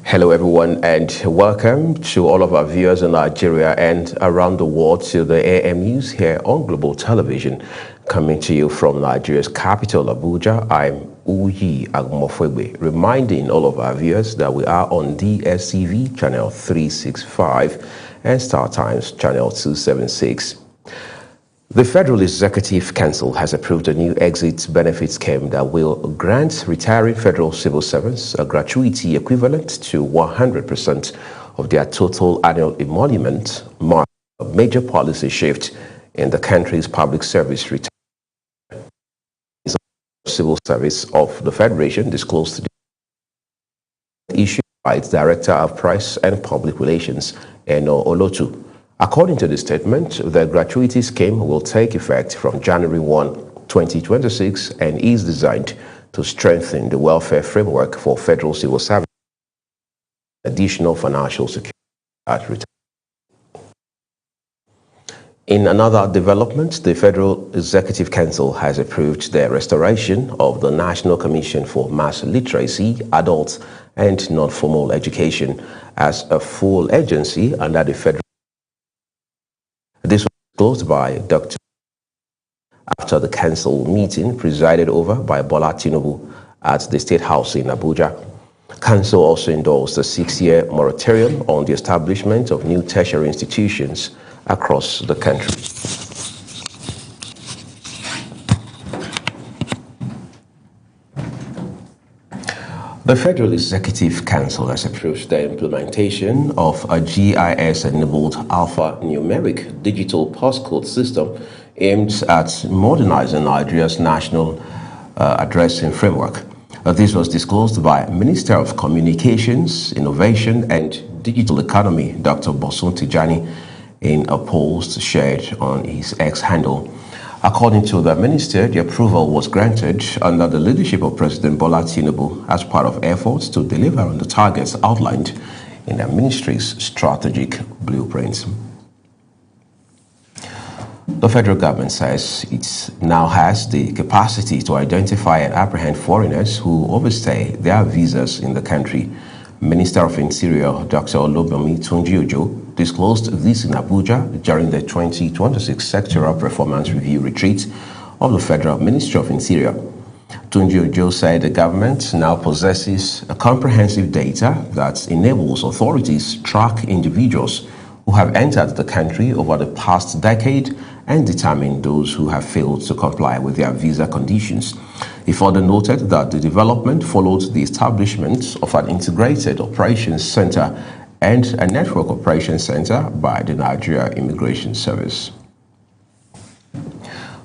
Hello everyone and welcome to all of our viewers in Nigeria and around the world to the AM News here on Global Television, coming to you from Nigeria's capital, Abuja. I'm Uyi Agmofwegbe, reminding all of our viewers that we are on DSTV channel 365 and Star Times channel 276. The Federal Executive Council has approved a new exit benefit scheme that will grant retiring federal civil servants a gratuity equivalent to 100% of their total annual emolument, marking a major policy shift in the country's public service retirement. Civil Service of the Federation disclosed the issue by its Director of Press and Public Relations, Eno Olotu. According to the statement, the gratuity scheme will take effect from January 1, 2026 and is designed to strengthen the welfare framework for federal civil service, additional financial security at retirement. In another development, the Federal Executive Council has approved the restoration of the National Commission for Mass Literacy, Adult and Non-Formal Education as a full agency under the federal. This was disclosed by Dr. after the council meeting presided over by Bola Tinubu at the State House in Abuja. Council also endorsed a 6-year moratorium on the establishment of new tertiary institutions across the country. The Federal Executive Council has approved the implementation of a GIS-enabled alphanumeric digital postcode system aimed at modernizing Nigeria's national addressing framework. This was disclosed by Minister of Communications, Innovation and Digital Economy, Dr. Bosun Tijani, in a post shared on his X handle. According to the minister, the approval was granted under the leadership of President Bola Tinubu as part of efforts to deliver on the targets outlined in the ministry's strategic blueprints. The federal government says it now has the capacity to identify and apprehend foreigners who overstay their visas in the country. Minister of Interior Dr. Olubomi Tunji-Ojo disclosed this in Abuja during the 2026 Sectoral Performance Review Retreat of the Federal Ministry of Interior. Tunji-Ojo said the government now possesses a comprehensive data that enables authorities to track individuals who have entered the country over the past decade and determine those who have failed to comply with their visa conditions. He further noted that the development followed the establishment of an integrated operations center and a network operations center by the Nigeria Immigration Service.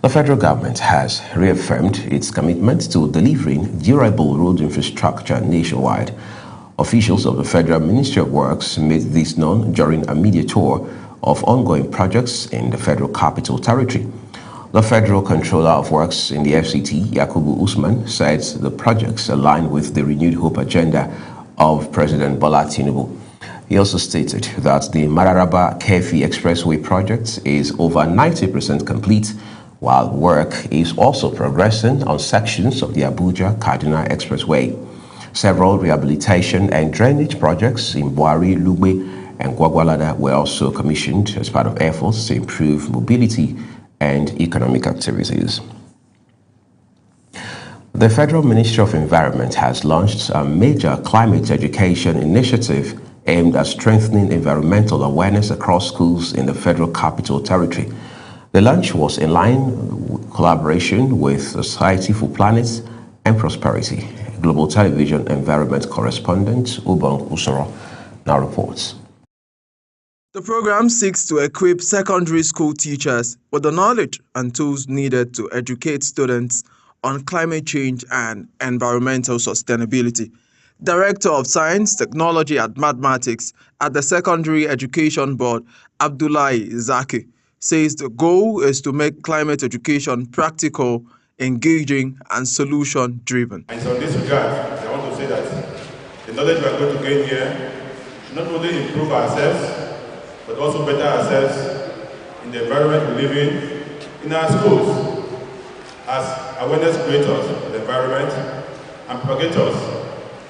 The federal government has reaffirmed its commitment to delivering durable road infrastructure nationwide. Officials of the Federal Ministry of Works made this known during a media tour of ongoing projects in the Federal Capital Territory. The Federal Controller of Works in the FCT, Yakubu Usman, said the projects align with the renewed hope agenda of President Bola Tinubu. He also stated that the Mararaba-Kefi Expressway project is over 90% complete, while work is also progressing on sections of the Abuja-Kaduna Expressway. Several rehabilitation and drainage projects in Buari, Lugbe, and Gwagwalada were also commissioned as part of efforts to improve mobility and economic activities. The Federal Ministry of Environment has launched a major climate education initiative aimed at strengthening environmental awareness across schools in the Federal Capital Territory. The launch was in collaboration with the Society for Planet and Prosperity. Global Television environment correspondent Ubong Usoro now reports. The program seeks to equip secondary school teachers with the knowledge and tools needed to educate students on climate change and environmental sustainability. Director of Science, Technology and Mathematics at the Secondary Education Board, Abdullahi Zaki, says the goal is to make climate education practical, engaging and solution-driven. And so in this regard, I want to say that the knowledge we are going to gain here should not only improve ourselves, but also better ourselves in the environment we live in our schools, as awareness creators of the environment and propagators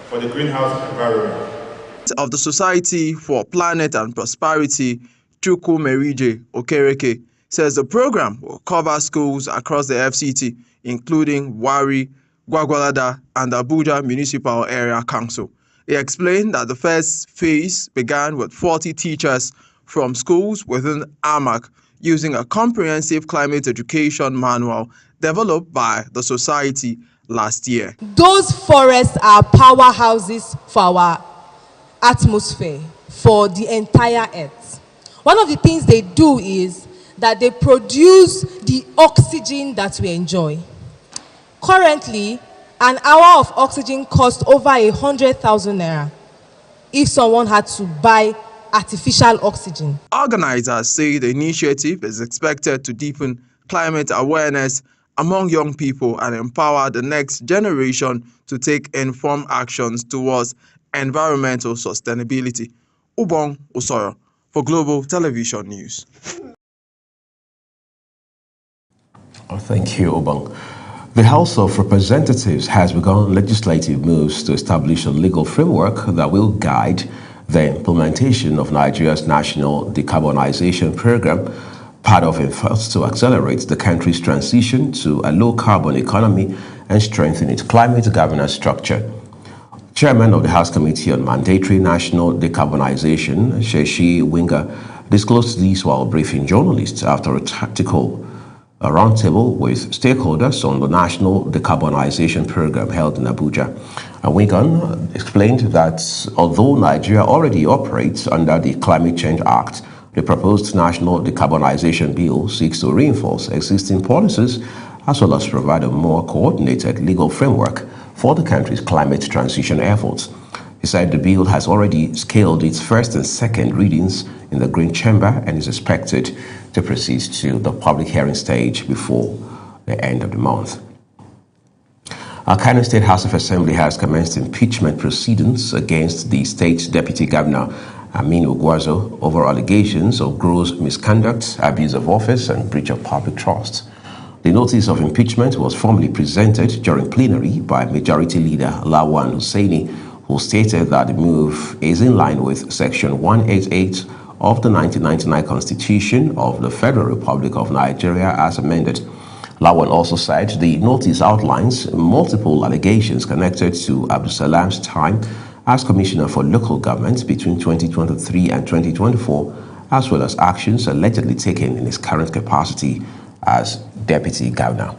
for the greenhouse environment. of the Society for Planet and Prosperity, Chukwu Merije Okereke, says the program will cover schools across the FCT, including Wari, Gwagwalada, and Abuja Municipal Area Council. He explained that the first phase began with 40 teachers from schools within AMAC using a comprehensive climate education manual developed by the society last year. Those forests are powerhouses for our atmosphere, for the entire earth. One of the things they do is that they produce the oxygen that we enjoy. Currently, an hour of oxygen costs over 100,000 naira if someone had to buy artificial oxygen. Organizers say the initiative is expected to deepen climate awareness among young people and empower the next generation to take informed actions towards environmental sustainability. Ubong Osoro for Global Television News. Thank you, Ubong. The House of Representatives has begun legislative moves to establish a legal framework that will guide the implementation of Nigeria's national decarbonization program, part of efforts to accelerate the country's transition to a low-carbon economy and strengthen its climate governance structure. Chairman of the House Committee on Mandatory National Decarbonization, Sheshi Winga, disclosed this while briefing journalists after a tactical roundtable with stakeholders on the National Decarbonization Program held in Abuja. Wingan explained that although Nigeria already operates under the Climate Change Act, the proposed National Decarbonization Bill seeks to reinforce existing policies as well as provide a more coordinated legal framework for the country's climate transition efforts. He said the bill has already scaled its first and second readings in the Green Chamber and is expected to proceed to the public hearing stage before the end of the month. Kano State House of Assembly has commenced impeachment proceedings against the state deputy governor, Aminu Gwarzo, over allegations of gross misconduct, abuse of office, and breach of public trust. The notice of impeachment was formally presented during plenary by Majority Leader Lawan Hussaini, who stated that the move is in line with Section 188 of the 1999 Constitution of the Federal Republic of Nigeria as amended. Lawan also said the notice outlines multiple allegations connected to Abdulsalam's time as Commissioner for Local Government between 2023 and 2024, as well as actions allegedly taken in his current capacity as Deputy Governor.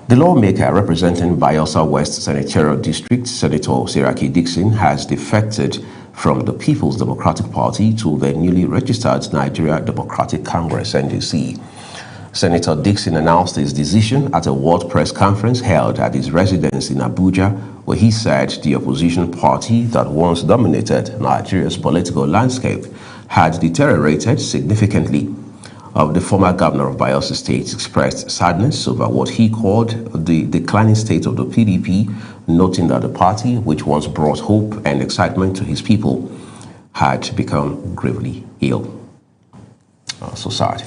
The lawmaker representing Bayelsa West Senatorial District, Senator Siraki Dixon, has defected from the People's Democratic Party to the newly registered Nigeria Democratic Congress, NDC. Senator Dixon announced his decision at a World Press Conference held at his residence in Abuja, where he said the opposition party that once dominated Nigeria's political landscape had deteriorated significantly. The former governor of Bayelsa State expressed sadness over what he called the declining state of the PDP, noting that the party, which once brought hope and excitement to his people, had become gravely ill. So sad.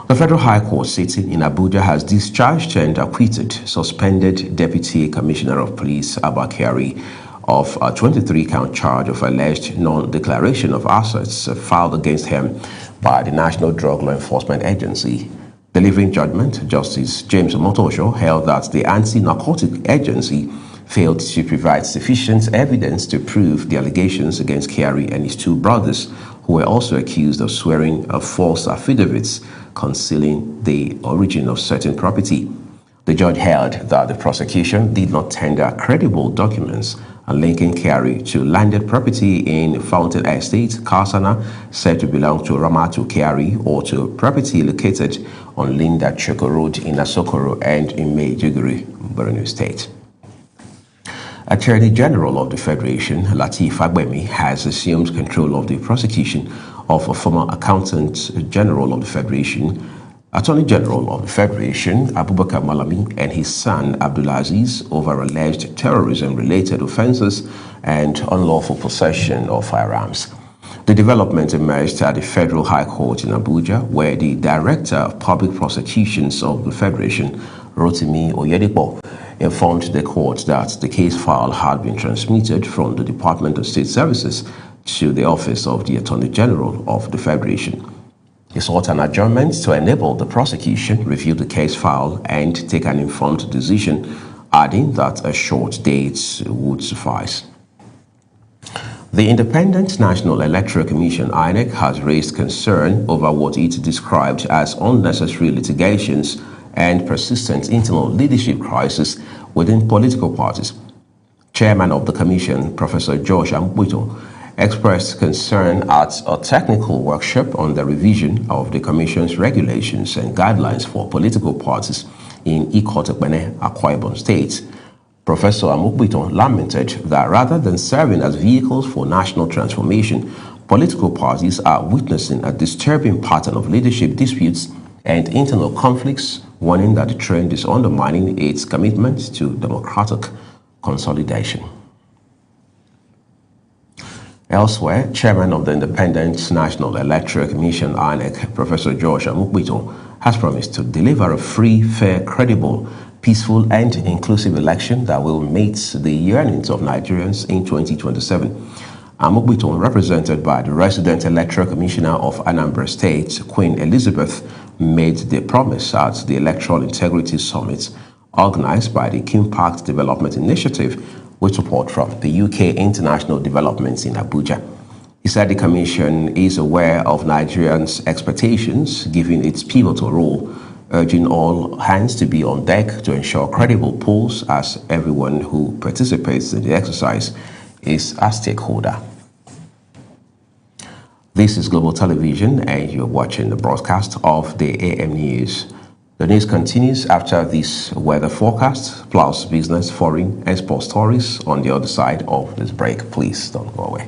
The Federal High Court sitting in Abuja has discharged and acquitted suspended Deputy Commissioner of Police Abba Kyari of a 23-count charge of alleged non-declaration of assets filed against him by the National Drug Law Enforcement Agency. Delivering judgment, Justice James Omotosho held that the Anti-Narcotic Agency failed to provide sufficient evidence to prove the allegations against Kyari and his two brothers, who were also accused of swearing false affidavits concealing the origin of certain property. The judge held that the prosecution did not tender credible documents linking Kyari to landed property in Fountain Estate, Karsana, said to belong to Ramatu Kyari, or to property located on Linda Choko Road in Asokoro and in Maiduguri, Borno State. Attorney General of the Federation, Lateef Fagbemi, has assumed control of the prosecution of a former Accountant General of the Federation, Attorney General of the Federation, Abubakar Malami, and his son, Abdulaziz, over alleged terrorism-related offenses and unlawful possession of firearms. The development emerged at the Federal High Court in Abuja, where the Director of Public Prosecutions of the Federation, Rotimi Oyedipo, informed the court that the case file had been transmitted from the Department of State Services to the Office of the Attorney General of the Federation. He sought an adjournment to enable the prosecution review the case file and take an informed decision, adding that a short date would suffice. The Independent National Electoral Commission (INEC) has raised concern over what it described as unnecessary litigations and persistent internal leadership crisis within political parties. Chairman of the Commission, Professor George Amugbito, expressed concern at a technical workshop on the revision of the Commission's regulations and guidelines for political parties in Ikot-Ekpene, Akwa Ibom State. Professor Amugbito lamented that rather than serving as vehicles for national transformation, political parties are witnessing a disturbing pattern of leadership disputes and internal conflicts, warning that the trend is undermining its commitment to democratic consolidation. Elsewhere, Chairman of the Independent National Electoral Commission (INEC), Professor George Amugbito, has promised to deliver a free, fair, credible, peaceful and inclusive election that will meet the yearnings of Nigerians in 2027. Amugbito, represented by the Resident Electoral Commissioner of Anambra State, Queen Elizabeth, made the promise at the Electoral Integrity Summit organized by the Kimpact Development Initiative with support from the UK International Developments in Abuja. He said the Commission is aware of Nigerians' expectations given its pivotal role, urging all hands to be on deck to ensure credible polls as everyone who participates in the exercise is a stakeholder. This is Global Television and you're watching the broadcast of the AM News. The news continues after this weather forecast, plus business, foreign, and sports stories on the other side of this break. Please don't go away.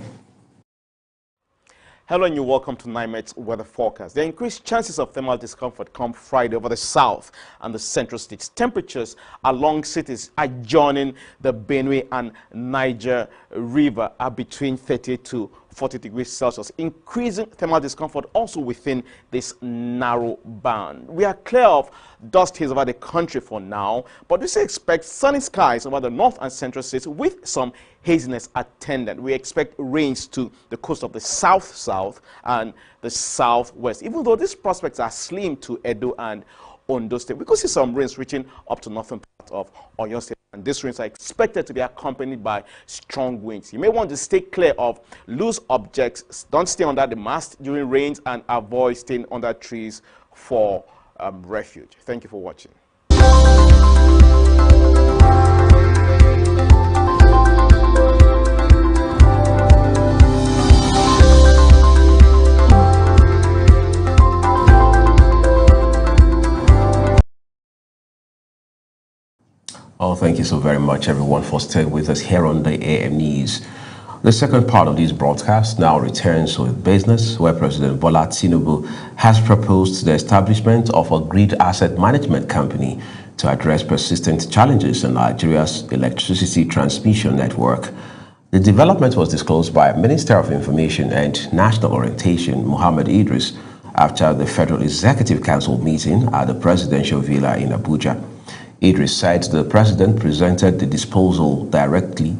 Hello and you're welcome to NIMET's weather forecast. The increased chances of thermal discomfort come Friday over the south and the central states. Temperatures along cities adjoining the Benue and Niger River are between 30 to 40 degrees Celsius, increasing thermal discomfort also within this narrow band. We are clear of dust haze over the country for now, but we still expect sunny skies over the north and central states with some haziness attendant. We expect rains to the coast of the south and the southwest, even though these prospects are slim to Edo and Ondo State. We could see some rains reaching up to northern part of Oyo State, and these rains are expected to be accompanied by strong winds. You may want to stay clear of loose objects. Don't stay under the mast during rains and avoid staying under trees for refuge. Thank you for watching. Oh, thank you so very much, everyone, for staying with us here on the AM News. The second part of this broadcast now returns with business, where President Bola Tinubu has proposed the establishment of a grid asset management company to address persistent challenges in Nigeria's electricity transmission network. The development was disclosed by Minister of Information and National Orientation, Mohammed Idris, after the Federal Executive Council meeting at the Presidential Villa in Abuja. Idris said the president presented the disposal directly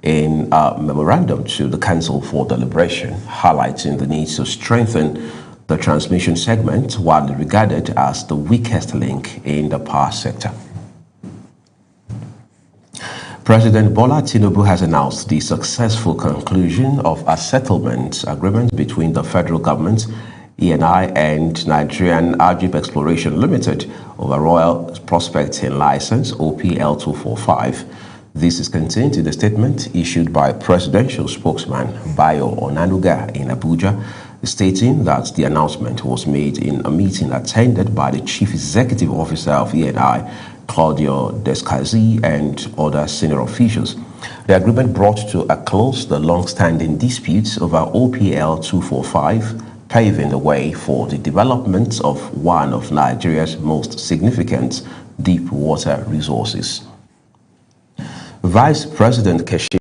in a memorandum to the Council for deliberation, highlighting the need to strengthen the transmission segment, widely regarded as the weakest link in the power sector. President Bola Tinubu has announced the successful conclusion of a settlement agreement between the federal government, ENI, and Nigerian Ajib Exploration Limited over Royal Prospecting License OPL 245. This is contained in the statement issued by presidential spokesman Bayo Onanuga in Abuja, stating that the announcement was made in a meeting attended by the Chief Executive Officer of ENI, Claudio Descazi, and other senior officials. The agreement brought to a close the long-standing disputes over OPL 245, paving the way for the development of one of Nigeria's most significant deep water resources. Vice President Kashim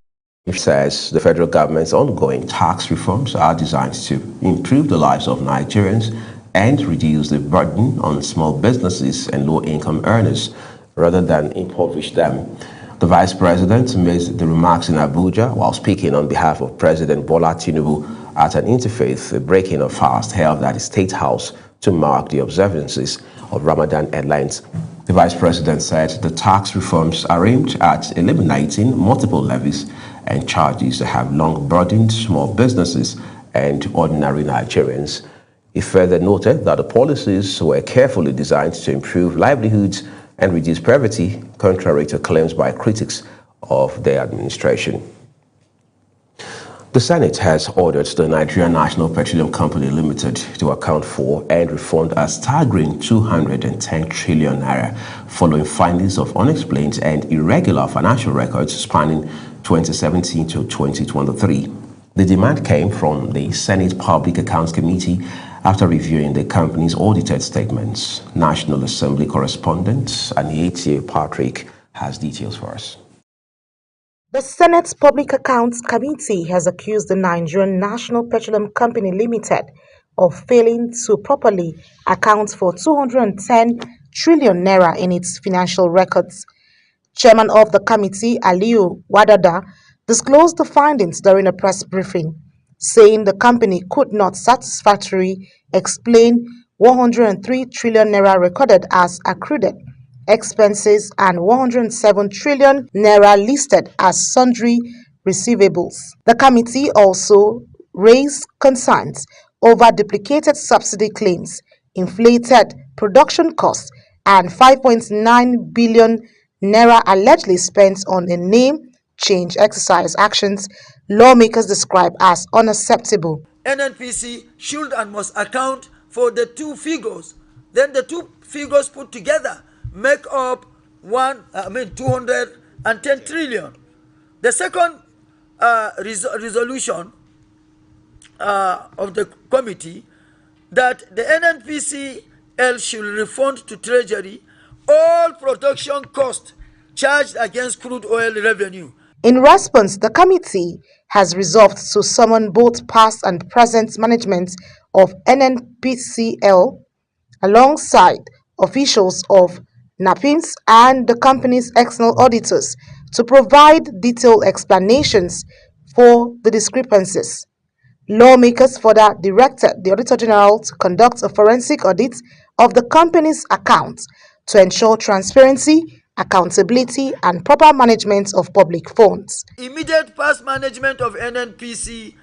says the federal government's ongoing tax reforms are designed to improve the lives of Nigerians and reduce the burden on small businesses and low-income earners. rather than impoverish them. The Vice President made the remarks in Abuja while speaking on behalf of President Bola Tinubu at an interfaith breaking of fast held at the State House to mark the observances of Ramadan headlines. The Vice President said the tax reforms are aimed at eliminating multiple levies and charges that have long burdened small businesses and ordinary Nigerians. He further noted that the policies were carefully designed to improve livelihoods and reduce poverty, contrary to claims by critics of their administration. The Senate has ordered the Nigerian National Petroleum Company Limited to account for and refund a staggering 210 trillion naira following findings of unexplained and irregular financial records spanning 2017 to 2023. The demand came from the Senate Public Accounts Committee after reviewing the company's audited statements. National Assembly correspondent Aniete Patrick has details for us. The Senate's Public Accounts Committee has accused the Nigerian National Petroleum Company Limited of failing to properly account for 210 trillion naira in its financial records. Chairman of the committee, Aliyu Wadada, disclosed the findings during a press briefing, saying the company could not satisfactorily explain 103 trillion naira recorded as accrued expenses and 107 trillion naira listed as sundry receivables. The committee also raised concerns over duplicated subsidy claims, inflated production costs, and 5.9 billion naira allegedly spent on a name change exercise, actions lawmakers describe as unacceptable. NNPC should and must account for the two figures. Then the two figures put together make up 210 trillion. The second resolution of the committee that the NNPCL should refund to Treasury all production costs charged against crude oil revenue. In response, the committee has resolved to summon both past and present management of NNPCL alongside officials of NAPIMS and the company's external auditors to provide detailed explanations for the discrepancies. Lawmakers further directed the Auditor General to conduct a forensic audit of the company's accounts to ensure transparency, accountability, and proper management of public funds. Immediate past management of NNPC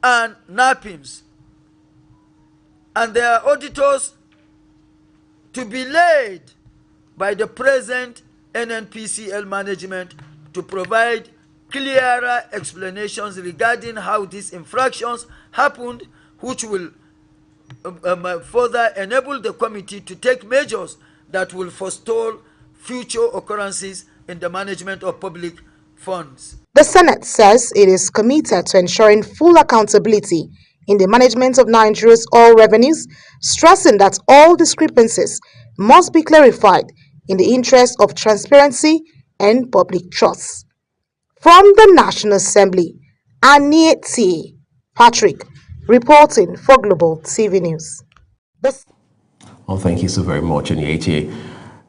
and NAPIMS and their auditors to be laid by the present NNPCL management to provide clearer explanations regarding how these infractions happened, which will further enable the committee to take measures that will forestall future occurrences in the management of public funds. The Senate says it is committed to ensuring full accountability in the management of Nigeria's oil revenues, stressing that all discrepancies must be clarified in the interest of transparency and public trust. From the National Assembly, Aniete Patrick reporting for Global TV News. Well, thank you so very much, Aniete.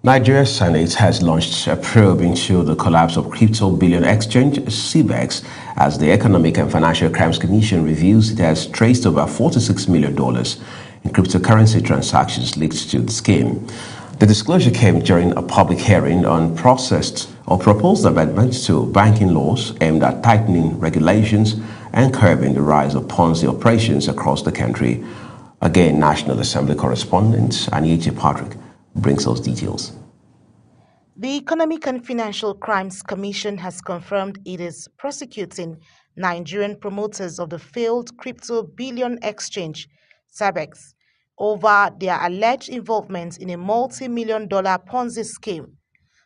Nigeria's Senate has launched a probe into the collapse of crypto billion exchange CBEX as the Economic and Financial Crimes Commission reviews it has traced over $46 million in cryptocurrency transactions linked to the scheme. The disclosure came during a public hearing on proposed amendments to banking laws aimed at tightening regulations and curbing the rise of Ponzi operations across the country. Again, National Assembly correspondent Aniete Patrick brings us details. The Economic and Financial Crimes Commission has confirmed it is prosecuting Nigerian promoters of the failed crypto billion exchange, CBEX, over their alleged involvement in a multi-million-dollar Ponzi scheme.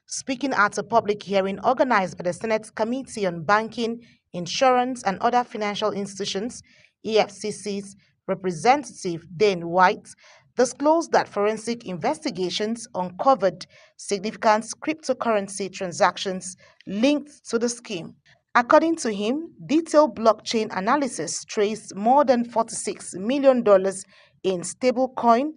Speaking at a public hearing organized by the Senate Committee on Banking, Insurance and Other Financial Institutions, EFCC's representative Dane White disclosed that forensic investigations uncovered significant cryptocurrency transactions linked to the scheme. According to him, detailed blockchain analysis traced more than $46 million in stablecoin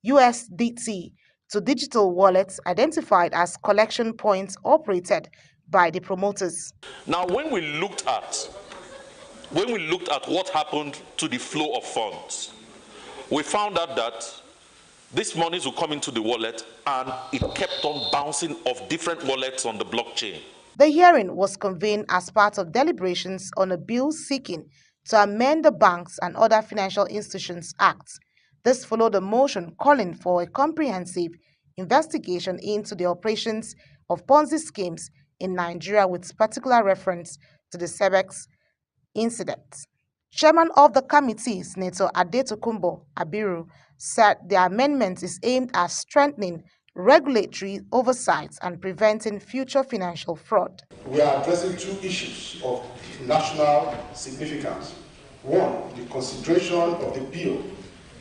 USDT to digital wallets identified as collection points operated by the promoters. Now, when we looked at what happened to the flow of funds, we found out that these monies will come into the wallet and it kept on bouncing off different wallets on the blockchain. The hearing was convened as part of deliberations on a bill seeking to amend the Banks and Other Financial Institutions Act. This followed a motion calling for a comprehensive investigation into the operations of Ponzi schemes in Nigeria with particular reference to the CBEX incident. Chairman of the committee, Senator Adetokunbo Abiru, said the amendment is aimed at strengthening regulatory oversight and preventing future financial fraud. We are addressing two issues of national significance. One, the consideration of the bill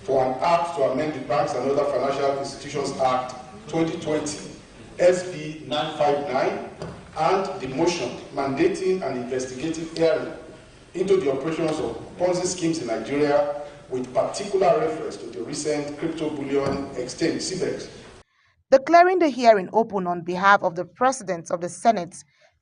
for an act to amend the Banks and Other Financial Institutions Act 2020, SB 959, and the motion mandating an investigative hearing into the operations of Ponzi schemes in Nigeria with particular reference to the recent crypto bullion exchange, CBEX. Declaring the hearing open on behalf of the President of the Senate,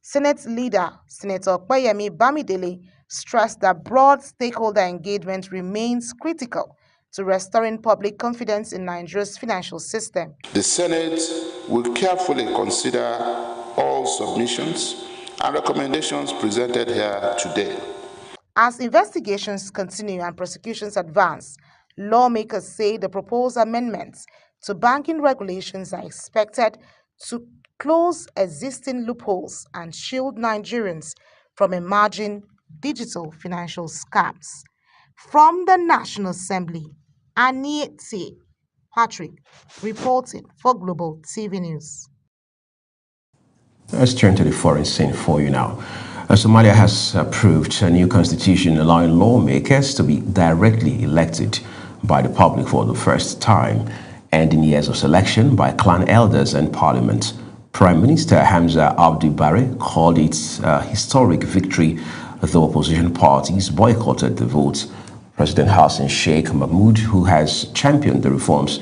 Senate Leader Senator Opeyemi Bamidele stressed that broad stakeholder engagement remains critical to restoring public confidence in Nigeria's financial system. The Senate will carefully consider all submissions and recommendations presented here today. As investigations continue and prosecutions advance, lawmakers say the proposed amendments to banking regulations are expected to close existing loopholes and shield Nigerians from emerging digital financial scams. From the National Assembly, Aniete Patrick reporting for Global TV News. Let's turn to the foreign scene for you now. Somalia has approved a new constitution allowing lawmakers to be directly elected by the public for the first time, ending years of selection by clan elders and parliament. Prime Minister Hamza Abdi Barre called it a historic victory, though opposition parties boycotted the vote. President Hassan Sheikh Mahmoud, who has championed the reforms,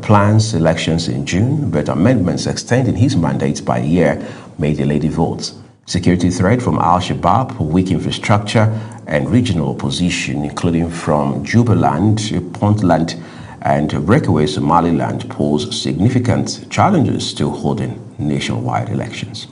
plans elections in June, but amendments extending his mandate by a year may delay the vote. Security threat from Al-Shabaab, weak infrastructure, and regional opposition, including from Jubaland, Puntland, and breakaway Somaliland, pose significant challenges to holding nationwide elections.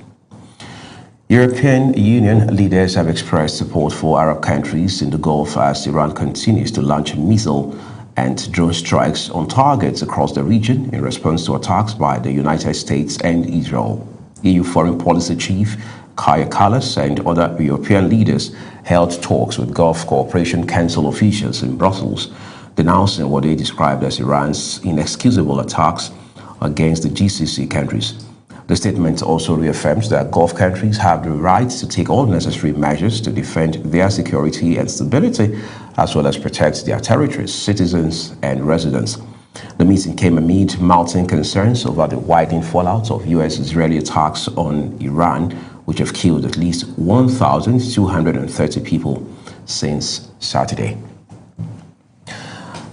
European Union leaders have expressed support for Arab countries in the Gulf as Iran continues to launch missile and drone strikes on targets across the region in response to attacks by the United States and Israel. EU Foreign Policy Chief Kaja Kallas and other European leaders held talks with Gulf Cooperation Council officials in Brussels, denouncing what they described as Iran's inexcusable attacks against the GCC countries. The statement also reaffirms that Gulf countries have the right to take all necessary measures to defend their security and stability, as well as protect their territories, citizens, and residents. The meeting came amid mounting concerns over the widening fallout of U.S.-Israeli attacks on Iran, which have killed at least 1,230 people since Saturday.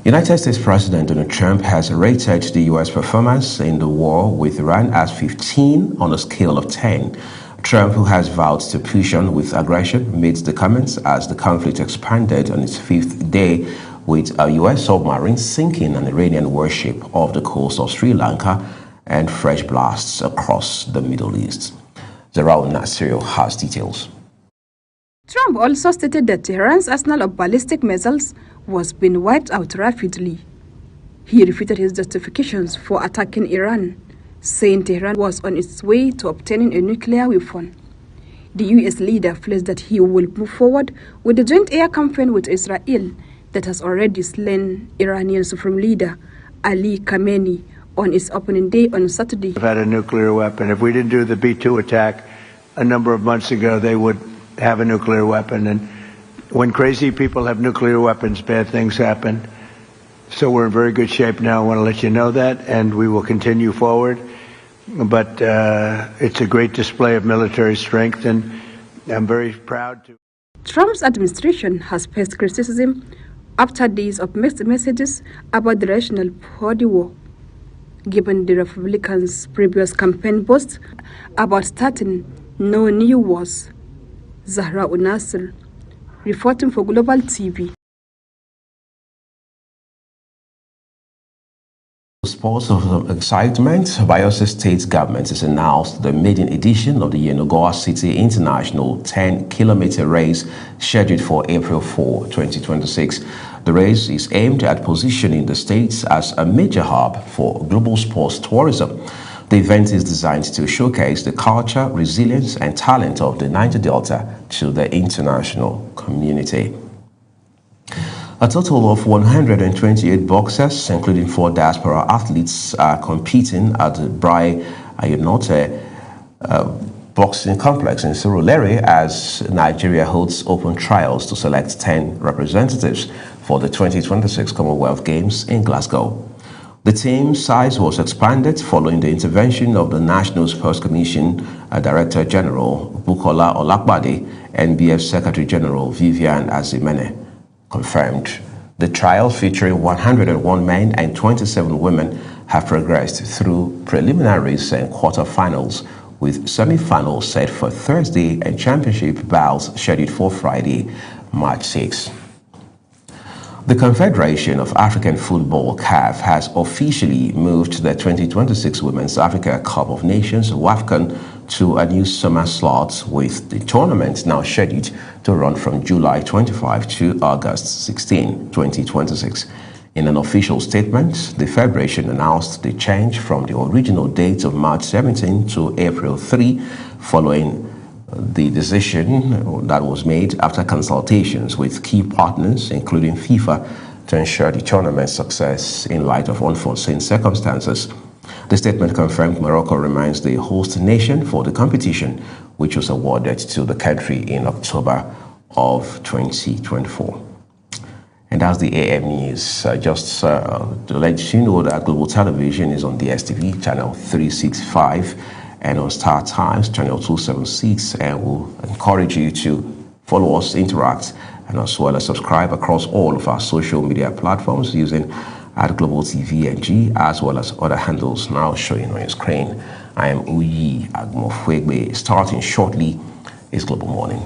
United States President Donald Trump has rated the U.S. performance in the war with Iran as 15 on a scale of 10. Trump, who has vowed to push on with aggression, made the comments as the conflict expanded on its fifth day, with a U.S. submarine sinking an Iranian warship off the coast of Sri Lanka and fresh blasts across the Middle East. Zaraul Nasir has details. Trump also stated that Tehran's arsenal of ballistic missiles was being wiped out rapidly. He refuted his justifications for attacking Iran, saying Tehran was on its way to obtaining a nuclear weapon. The U.S. leader pledged that he will move forward with the joint air campaign with Israel that has already slain Iranian Supreme Leader Ali Khamenei on its opening day on Saturday. They've had a nuclear weapon. If we didn't do the B-2 attack a number of months ago, they would have a nuclear weapon. And when crazy people have nuclear weapons, bad things happen. So we're in very good shape now. I want to let you know that, and we will continue forward. But it's a great display of military strength, and I'm very proud to. Trump's administration has faced criticism after days of mixed messages about the rationale for the war. given the Republicans' previous campaign boast about starting no new wars. Zahra Unasir, reporting for Global TV. Sports of excitement, Bayelsa State government has announced the maiden edition of the Yenagoa City International 10-kilometer race scheduled for April 4, 2026. The race is aimed at positioning the state as a major hub for global sports tourism. The event is designed to showcase the culture, resilience, and talent of the Niger Delta to the international community. A total of 128 boxers, including 4 diaspora athletes, are competing at the Brai Ayonote boxing complex in Surulere as Nigeria holds open trials to select 10 representatives for the 2026 Commonwealth Games in Glasgow. The team size was expanded following the intervention of the National Sports Commission Director General Bukola Olakbade and NBF Secretary General Vivian Azimene confirmed. The trial, featuring 101 men and 27 women, have progressed through preliminaries and quarterfinals, with semi-finals set for Thursday and championship bouts scheduled for Friday, March 6. The Confederation of African Football, CAF, has officially moved the 2026 Women's Africa Cup of Nations, WAFCON, to a new summer slot, with the tournament now scheduled to run from July 25 to August 16, 2026. In an official statement, the Federation announced the change from the original date of March 17 to April 3, following the decision that was made after consultations with key partners, including FIFA, to ensure the tournament's success in light of unforeseen circumstances. The statement confirmed Morocco remains the host nation for the competition, which was awarded to the country in October of 2024. And that's the AM News. Just to let you know that Global Television is on DSTV channel 365 and on Star Times channel 276, and we'll encourage you to follow us, interact, and as well as subscribe across all of our social media platforms using @Global TVNG, as well as other handles now showing on your screen. I am Uyi Agmofwegbe. Starting shortly is Global Morning.